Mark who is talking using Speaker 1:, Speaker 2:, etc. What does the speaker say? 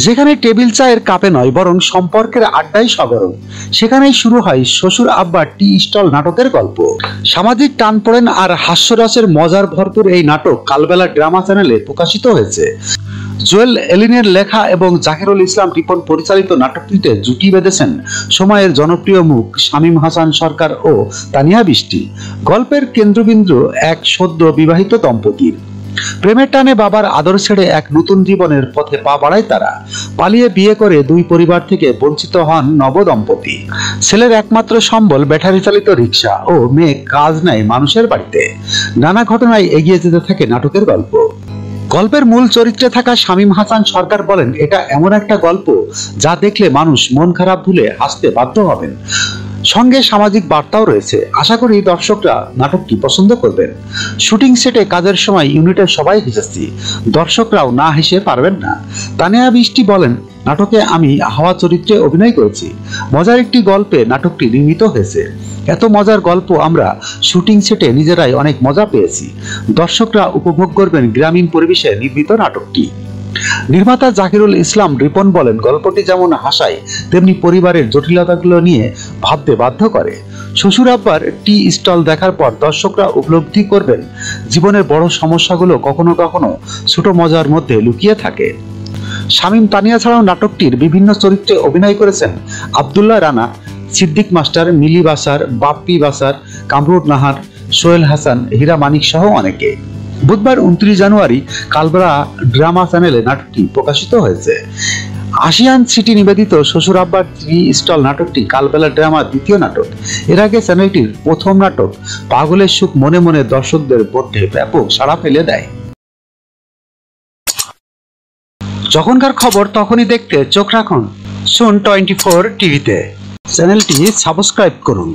Speaker 1: যেখানে টেবিল চায়ের কাপে নয় বরং সম্পর্কের আড্ডায় সগরম, সেখানেই শুরু হয় শ্বশুর আব্বার টি স্টল নাটকের গল্প। সামাজিক টানপোড়েন আর হাস্যরসের মজার ভরপুর এই নাটক কালবেলা ড্রামা চ্যানেলে প্রকাশিত হয়েছে। জুয়েল এলিনের লেখা এবং জাকিরুল ইসলাম রিপন পরিচালিত নাটকটিতে জুটি বেঁধেছেন সময়ের জনপ্রিয় মুখ শামীম হাসান সরকার ও তানিয়া বৃষ্টি। গল্পের কেন্দ্রবিন্দু এক সদ্য বিবাহিত দম্পতির প্রেমের টানে বাবার আদর ছেড়ে এক নতুন জীবনের পথে পা বাড়ায় তারা। পালিয়ে বিয়ে করে দুই পরিবার থেকে বঞ্চিত হন নব দম্পতি। ছেলের একমাত্র সম্বল ব্যাটারি চালিত রিক্সা ও মেয়ে কাজ নেয় মানুষের বাড়িতে। নানা ঘটনায় এগিয়ে যেতে থাকে নাটকের গল্প। গল্পের মূল চরিত্রে থাকা শামীম হাসান সরকার বলেন, এটা এমন একটা গল্প যা দেখলে মানুষ মন খারাপ ভুলে হাসতে বাধ্য হবেন। সঙ্গে সামাজিক বার্তাও রয়েছে। আশা করি দর্শকরা নাটকটি পছন্দ করবেন। শুটিং সেটে কাজের সময় ইউনিটের সবাই হেসেছি, দর্শকরাও না হেসে পারবেন না। তানিয়া বৃষ্টি বলেন, নাটকে আমি হাওয়া চরিত্রে অভিনয় করেছি। মজার একটি গল্পে নাটকটি নির্মিত হয়েছে। এত মজার গল্প আমরা শুটিং সেটে নিজেরাই অনেক মজা পেয়েছি। দর্শকরা উপভোগ করবেন গ্রামীণ পরিবেশে নির্মিত নাটকটি। নির্মাতা জাকিরুল ইসলাম রিপন বলেন, গল্পটি যেমন হাসায় তেমনি পরিবারের জটিলতাগুলো নিয়ে ভাবতে বাধ্য করে। শ্বশুর আব্বার টি স্টল দেখার পর দর্শকরা উপলব্ধি করবেন জীবনের বড় সমস্যাগুলো কখনো কখনো ছোট মজার মধ্যে লুকিয়ে থাকে। শামীম তানিয়া ছাড়াও নাটকটির বিভিন্ন চরিত্রে অভিনয় করেছেন আব্দুল্লাহ রানা, সিদ্দিক মাস্টার, মিলি বাসার, বাপ্পি বাসার, কামরুর নাহার, সোহেল হাসান, হীরা মানিক সহ অনেকে। বুধবার 29 জানুয়ারি কালবেলা ড্রামা চ্যানেলে নাটকটি প্রকাশিত হয়েছে। আশিয়ান সিটি নিবেদিত শ্বশুর আব্বার টি স্টল নাটকটি কালবেলা ড্রামার দ্বিতীয় নাটক। এর আগে চ্যানেলটির প্রথম নাটক পাগলের সুখ মনে মনে দর্শকদের মধ্যে ব্যাপক সাড়া ফেলে দেয়। যখনকার খবর তখনই দেখতে চোখ রাখুন সুন 24 টিভিতে। চ্যানেলটি সাবস্ক্রাইব করুন।